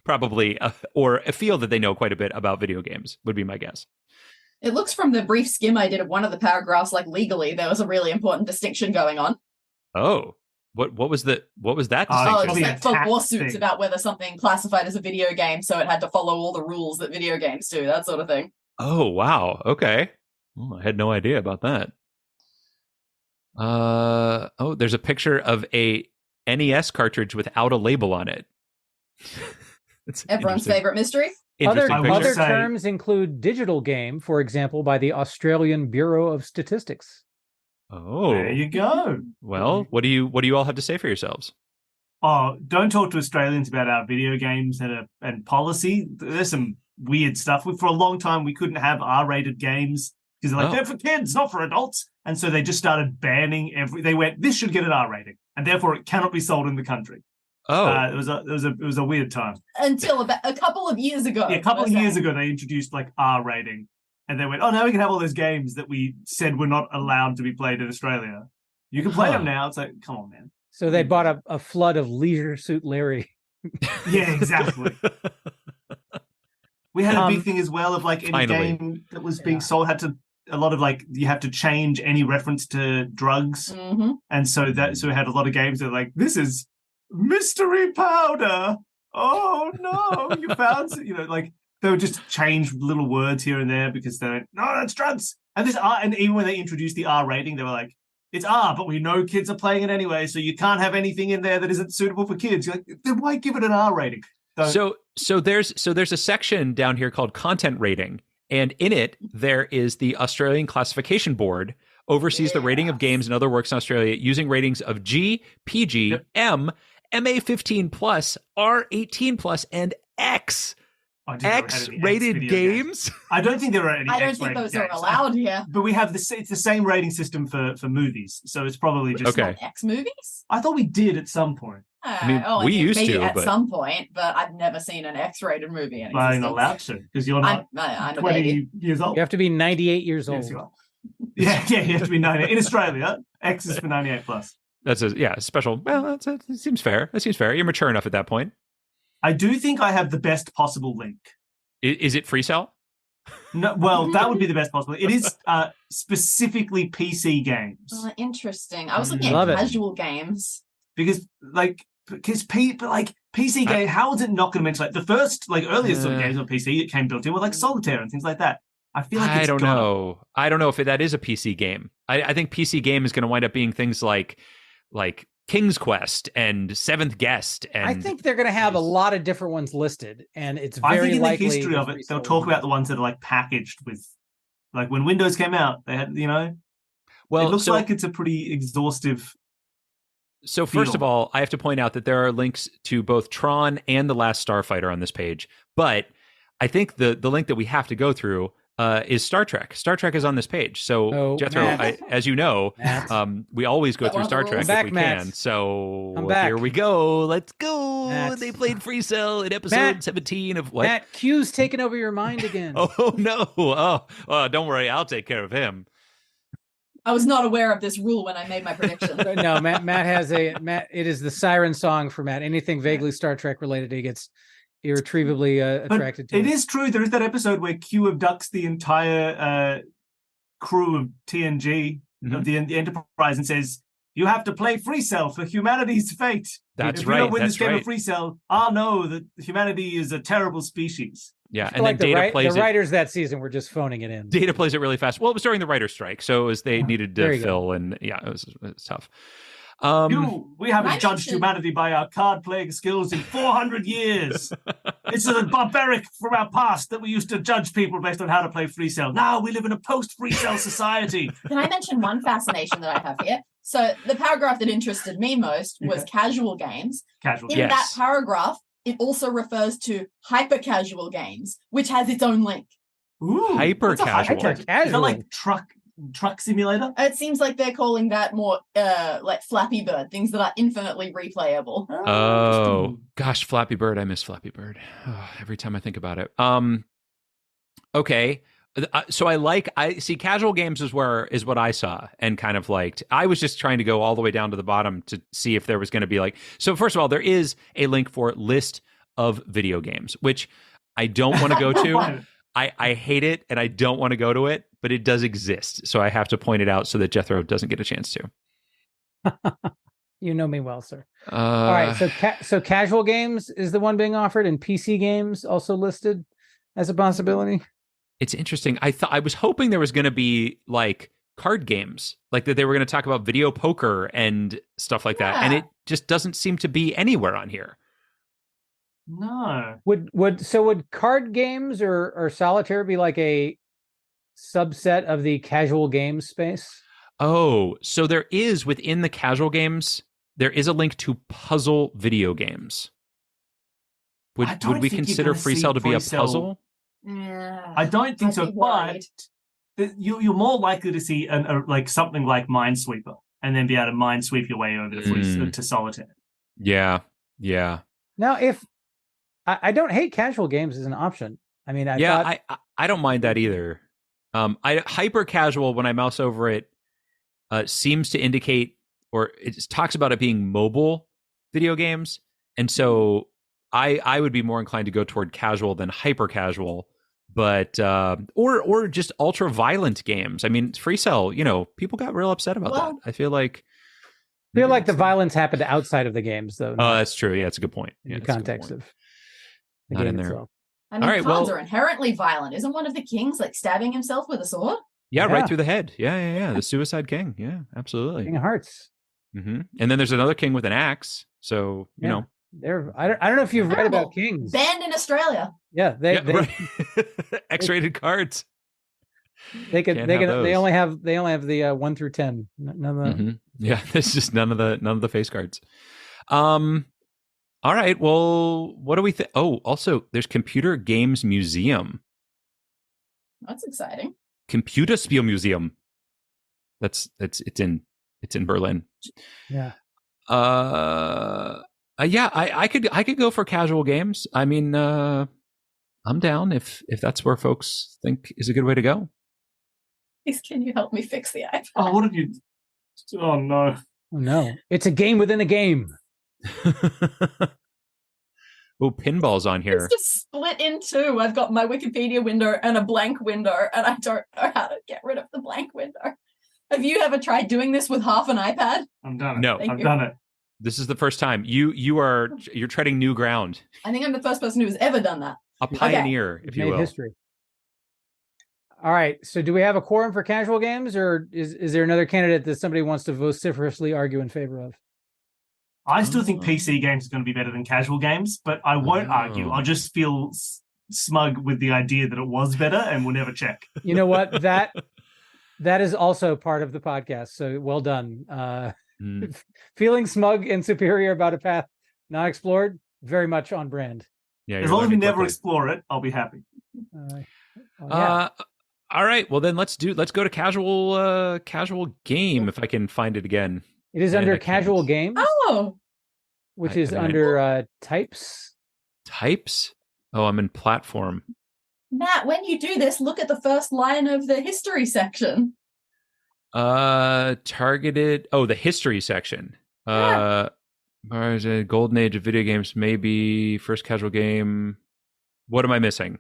probably, or feel that they know quite a bit about video games would be my guess. It looks from the brief skim I did of one of the paragraphs, like legally, there was a really important distinction going on. Oh, what was that distinction? It's like for lawsuits about whether something classified as a video game, so it had to follow all the rules that video games do, that sort of thing. Oh, wow. Okay. Well, I had no idea about that. There's a picture of a NES cartridge without a label on it. Everyone's favorite mystery. Other terms include digital game, for example, by the Australian Bureau of Statistics. Oh, there you go. Well, what do you all have to say for yourselves? Oh, don't talk to Australians about our video games and policy. There's some weird stuff. For a long time, we couldn't have R-rated games because they're like, they're for kids, not for adults. And so they just started banning they went, this should get an R rating, and therefore it cannot be sold in the country. Oh, it was a weird time until about a couple of years ago. Yeah, a couple of years ago, they introduced like R rating, and they went, oh, now we can have all those games that we said were not allowed to be played in Australia. You can play them now. It's like, come on, man. So they bought a flood of Leisure Suit Larry. Yeah, exactly. We had a big thing as well of like any game that was being sold had to. A lot of like you have to change any reference to drugs, and so we had a lot of games that are like, this is mystery powder. Oh no, you found like they would just change little words here and there because they're like, no, that's drugs. And this R, and even when they introduced the R rating, they were like, it's R, but we know kids are playing it anyway, so you can't have anything in there that isn't suitable for kids. You're like, then why give it an R rating? So there's a section down here called content rating. And in it, there is the Australian Classification Board oversees the rating of games and other works in Australia using ratings of G, PG, M, MA15+, R18+, and X. X-rated games? I don't think there are any. I don't think those are allowed here. But we have it's the same rating system for movies, so it's probably just X movies. I thought we did at some point. I mean, we used to at some point, but I've never seen an X-rated movie. I'm not allowed to because you're not I'm 20 years old. You have to be 98 years old. Yes, you have to be 98. In Australia, X is for 98 plus. That's a special. Well, it seems fair. That seems fair. You're mature enough at that point. I do think I have the best possible link. Is it free cell? No, well, that would be the best possible. It is specifically PC games. Oh, interesting. I was looking at casual games because PC game. How is it not going to mention like the first earliest sort of games on PC that came built in were like Solitaire and things like that? I feel like I don't know. I don't know if that is a PC game. I think PC game is going to wind up being things like King's Quest and Seventh Guest. And I think they're going to have a lot of different ones listed, and it's very I think in likely the history of it, they'll talk about the ones that are like packaged with, like when Windows came out, they had, well, it looks like it's a pretty exhaustive. So first of all, I have to point out that there are links to both Tron and The Last Starfighter on this page, but I think the link that we have to go through is Star Trek. Star Trek is on this page. So Jethro, as you know, we always go through Star Trek if we can. So here we go. Let's go. Matt. They played Free Cell in episode 17 of what? Matt, Q's taking over your mind again. Oh no. Oh, don't worry. I'll take care of him. I was not aware of this rule when I made my prediction. No, Matt has it is the siren song for Matt. Anything vaguely Star Trek related, he gets irretrievably attracted to. It is true. There is that episode where Q abducts the entire crew of TNG, of the Enterprise, and says, "You have to play Free Cell for humanity's fate. If we don't win this game of Free Cell, I'll know that humanity is a terrible species." Yeah, and then Data plays the writers that season were just phoning it in. Data plays it really fast. Well, it was during the writer's strike, so they needed to fill, and it was tough. We haven't judged humanity by our card-playing skills in 400 years. It's a barbaric from our past that we used to judge people based on how to play Free Cell. Now we live in a post-Free Cell society. Can I mention one fascination that I have here? So the paragraph that interested me most was casual games. In that paragraph, it also refers to hyper-casual games, which has its own link. Ooh, hyper-casual. Is that like truck simulator? It seems like they're calling that more like Flappy Bird, things that are infinitely replayable. Oh gosh, Flappy Bird. I miss Flappy Bird. Every time I think about it. Okay. So I see casual games is what I saw and kind of liked. I was just trying to go all the way down to the bottom to see if there was going to be so first of all, there is a link for list of video games, which I don't want to go to. I hate it and I don't want to go to it, but it does exist. So I have to point it out so that Jethro doesn't get a chance to. You know me well, sir. All right. So casual games is the one being offered, and PC games also listed as a possibility. It's interesting. I was hoping there was going to be like card games, like that they were going to talk about video poker and stuff like that, and it just doesn't seem to be anywhere on here. No. Would card games or solitaire be like a subset of the casual game space? Oh, so there is within the casual games, there is a link to puzzle video games. Would we consider Free Cell to be a puzzle? Yeah, I don't think so, but you're more likely to see like something like Minesweeper and then be able to minesweep your way over to Solitaire. Yeah. Now, if I don't hate casual games as an option. I mean, I don't mind that either. Hyper casual, when I mouse over it, seems to indicate, or it talks about it being mobile video games, and so I would be more inclined to go toward casual than hyper casual. But or just ultra violent games. I mean, Free Cell, people got real upset about that. I feel like the violence happened outside of the games, though. Oh, that's true. Yeah, it's a good point. In the context of the not game in there. itself. I mean, cards are inherently violent. Isn't one of the kings like stabbing himself with a sword? Yeah, right through the head. Yeah. The Suicide King. Yeah, absolutely. King of Hearts. Mm-hmm. And then there's another king with an axe. So you know. I don't know if you've read about kings. Banned in Australia. Yeah, they X-rated cards. They only have the 1 through 10. None of the... Yeah, it's just none of the face cards. All right. Well, what do we think? Oh, also, there's Computer Games Museum. That's exciting. Computerspiel Museum. It's in Berlin. Yeah. Yeah, I could go for casual games. I mean, I'm down if that's where folks think is a good way to go. Please, can you help me fix the iPad? Oh, what have you? Oh no! Oh no! It's a game within a game. Oh, pinball's on here. It's just split in two. I've got my Wikipedia window and a blank window, and I don't know how to get rid of the blank window. Have you ever tried doing this with half an iPad? I'm done. No, I've done it. This is the first time. You're treading new ground. I think I'm the first person who's ever done that. A pioneer, if you will. History. All right. So do we have a quorum for casual games, or is there another candidate that somebody wants to vociferously argue in favor of? I still think PC games are going to be better than casual games, but I won't argue. I'll just feel smug with the idea that it was better and we'll never check. You know what? That is also part of the podcast. So well done. Feeling smug and superior about a path not explored, very much on brand. Yeah, as long as we never explore it, I'll be happy. All right. Well, then let's go to casual game if I can find it again. It is under casual games. Oh, which is under types. Types? Oh, I'm in platform. Matt, when you do this, look at the first line of the history section. Targeted. Oh, the history section. Yeah. Golden age of video games, maybe first casual game. What am I missing?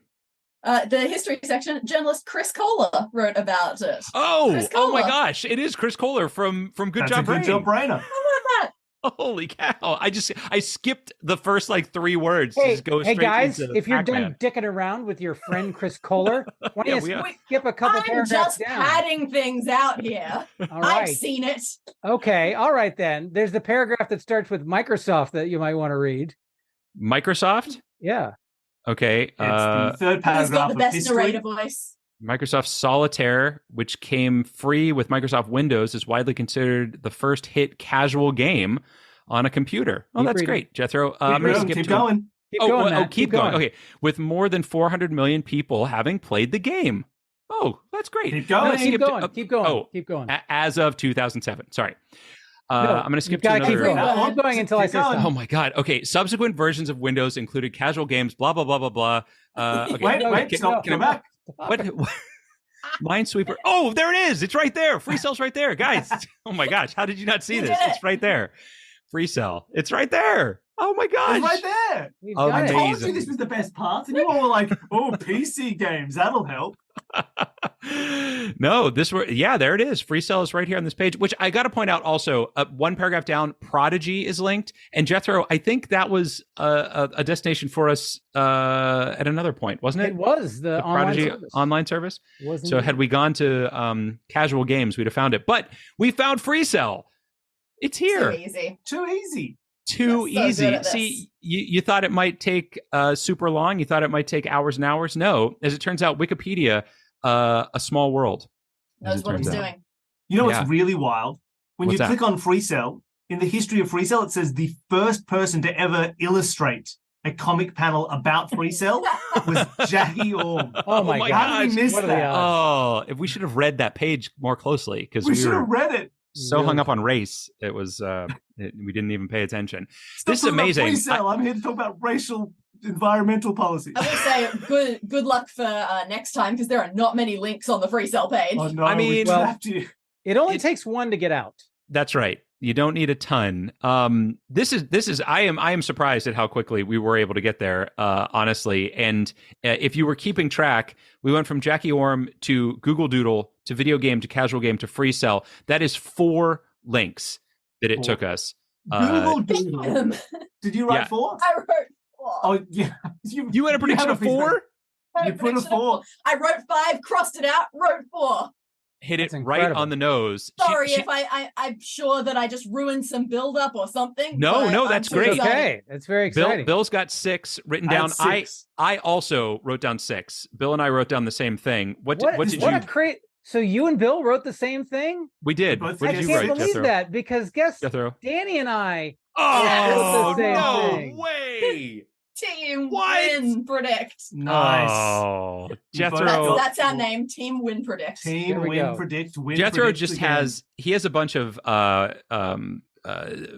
The history section, journalist Chris Kohler wrote about it. Oh my gosh. It is Chris Kohler from Good Job Brain. Good Job Brainer. How about that? Holy cow. I skipped the first like 3 words. Hey, just go straight guys, into if you're Pac-Man. done dicking around with your friend Chris Kohler, why don't you skip a couple I'm paragraphs just down? padding things out here. All right. I've seen it. Okay, all right then. There's the paragraph that starts with Microsoft that you might want to read. Microsoft? Yeah. Okay. It's the third Who's paragraph got the of best history. narrator voice? Microsoft Solitaire, which came free with Microsoft Windows, is widely considered the first hit casual game on a computer. Oh, that's great, Jethro. I'm going to skip Keep to going. Keep going. Okay, with more than 400 million people having played the game. Oh, that's great. Keep going. No, keep going. Keep going. As of 2007. Sorry. I'm going to skip to keep another. keep going until I say stop. Oh my God. Okay. Subsequent versions of Windows included casual games, blah, blah, blah, blah, blah. Okay. Wait, stop, come back. What? Minesweeper. Oh, there it is. It's right there. Free Cell's right there. Guys. Oh my gosh. How did you not see this? It's right there. Free Cell. It's right there. Oh my gosh. It's right there. I told you this was the best part, and you all were like, "Oh, PC games, that'll help." No, there it is. Free Cell is right here on this page, which I got to point out also, one paragraph down, Prodigy is linked. And Jethro, I think that was a destination for us at another point, wasn't it? It was the Prodigy online service. So had we gone to casual games, we'd have found it. But we found Free Cell. It's here. Too easy. Too easy. See, you thought it might take super long. You thought it might take hours and hours. No, as it turns out, Wikipedia, a small world. Knows what it's doing. You know what's really wild? When What's you that? click on Free Cell, in the history of Free Cell, it says the first person to ever illustrate a comic panel about Free Cell was Jackie Orm. Oh my How gosh. did we miss What are that? the odds? Oh, if we should have read that page more closely, because We should were have read it. so hung up on race. It was we didn't even pay attention. Stop This is talking about amazing. Free Cell. I'm here to talk about racial environmental policies. I would say good luck for next time, because there are not many links on the Free Cell page. Oh no, I mean, we trapped you. It only takes one to get out. That's right. You don't need a ton. This is. I am surprised at how quickly we were able to get there. Honestly, and if you were keeping track, we went from Jackie Orm to Google Doodle to video game to casual game to Free Cell. That is 4 links that it took us. Google Doodle. Did you write 4? I wrote 4. Oh yeah, You had a prediction of 4? You put a 4. I wrote 5, crossed it out, wrote 4. Hit it That's right incredible. on the nose. Sorry if I'm sure that I just ruined some build up or something. No, but no, I'm that's too great. excited. Okay, that's very exciting. Bill's got 6 written I had down. 6. I also wrote down 6. Bill and I wrote down the same thing. What did you? So you and Bill wrote the same thing? We did. Both What I did you can't write, believe Jethro? that, because guess Jethro. Dani and I. Oh the same no thing. way! Team What? Win Predict. Nice. Oh, Jethro. both That's our name. Team Win Predict. Team There we win go. predict. Win Jethro predict just again. has a bunch of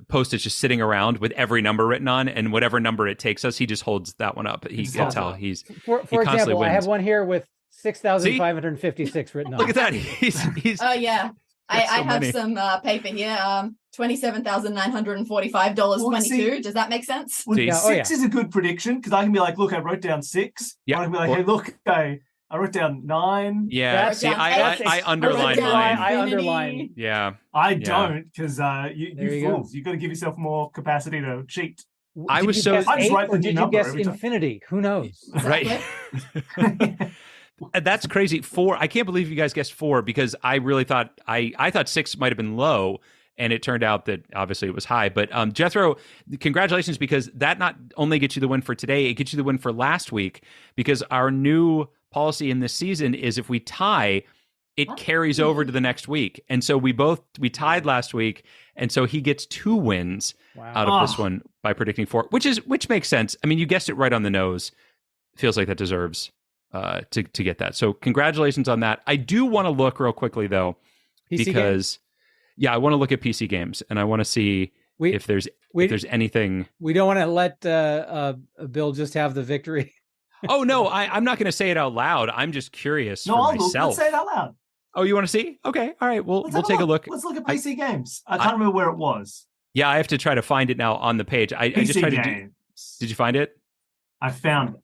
post-its just sitting around with every number written on, and whatever number it takes us, he just holds that one up. That's how he's. For constantly example, I wins. have one here with 6,556 written on. Look at that. He's. Oh yeah. I That's so have many. some paper here. $27,945.22. Does that make sense? Well, See. 6 is a good prediction, because I can be like, look, I wrote down 6. Yeah. I can be like, hey, look, I wrote down 9. Yeah. That's- See, I underlined down mine. I Infinity. underline. Yeah. I Yeah. don't, because There you you go. fools. You've got to give yourself more capacity to cheat. I Did was you so- guess I just 8, write the or new did you number guess every time. infinity? Who knows? Right. That's crazy. 4. I can't believe you guys guessed 4, because I really thought I thought 6 might have been low, and it turned out that obviously it was high. But Jethro, congratulations, because that not only gets you the win for today, it gets you the win for last week, because our new policy in this season is if we tie, it carries over to the next week. And so we tied last week, and so he gets 2 wins out of this one by predicting 4, which makes sense. I mean, you guessed it right on the nose. Feels like that deserves to get that. So congratulations on that. I do want to look real quickly though, PC because games? I want to look at PC games, and I want to see if there's anything. We don't want to let Bill just have the victory. Oh no, I'm not going to say it out loud. I'm just curious for myself. Let's say it out loud. Oh, you want to see? Okay, all right. We'll take a look. Let's look at PC games. I can't remember where it was. Yeah, I have to try to find it now on the page. I just tried to. Did you find it? I found it.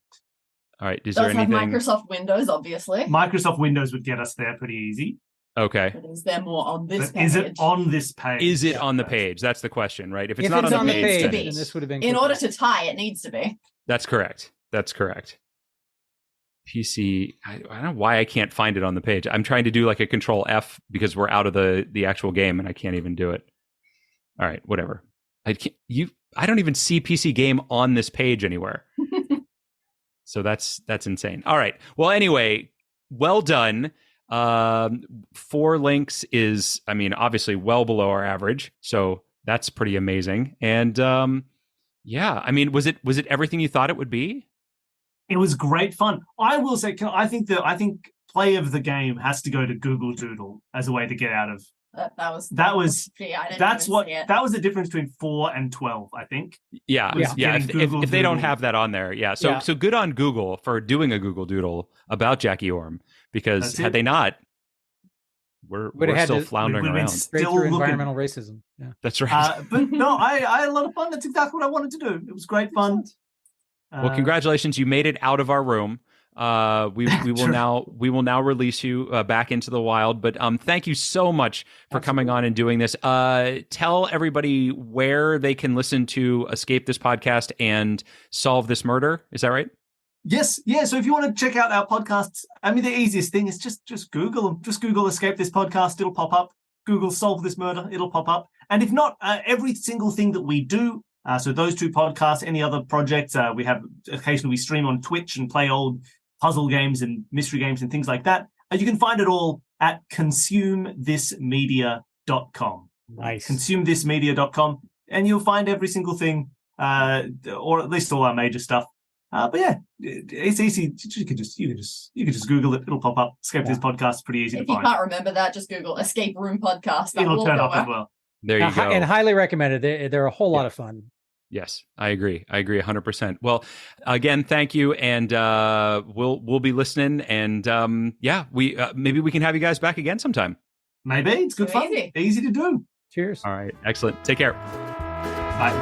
All right. Is there anything? Microsoft Windows, obviously. Microsoft Windows would get us there pretty easy. Okay. But is there more on this page? Is it on this page? Is it on the page? That's the question, right? If it's If not it's on the page, then this would have been in order to tie, it needs to be. That's correct. PC. I don't know why I can't find it on the page. I'm trying to do like a Control F because we're out of the actual game, and I can't even do it. All right, whatever. I don't even see PC game on this page anywhere. So that's insane. All right. Well, anyway, well done. 4 links is, I mean, obviously well below our average. So that's pretty amazing. And yeah, I mean, was it everything you thought it would be? It was great fun. I will say, I think play of the game has to go to Google Doodle as a way to get out of. That was the difference between 4 and 12, I think. Yeah. If they don't have that on there, yeah. So good on Google for doing a Google Doodle about Jackie Orm, because had they not, we're still floundering around. Straight through environmental racism. Yeah, that's right. But no, I had a lot of fun. That's exactly what I wanted to do. It was great fun. Well, congratulations! You made it out of our room. We will now release you back into the wild. But thank you so much for coming on and doing this. Tell everybody where they can listen to Escape This Podcast and Solve This Murder. Is that right? Yes. Yeah. So if you want to check out our podcasts, I mean, the easiest thing is just Google them. Just Google Escape This Podcast. It'll pop up. Google Solve This Murder. It'll pop up. And if not, every single thing that we do. So those 2 podcasts, any other projects, occasionally we stream on Twitch and play old puzzle games and mystery games and things like that. You can find it all at consumethismedia.com. Nice. Consumethismedia.com, and you'll find every single thing, or at least all our major stuff. But yeah, it's easy. You can just Google it. It'll pop up. Escape This Podcast. Pretty easy to find. If you can't remember that, just Google Escape Room Podcast. It'll turn up as well. There you go. And highly recommended. They're a whole lot of fun. Yes, I agree 100%. Well, again, thank you, and we'll be listening, and we maybe we can have you guys back again sometime. Maybe. It's good fun. Easy to do. Cheers. All right, excellent. Take care. Bye.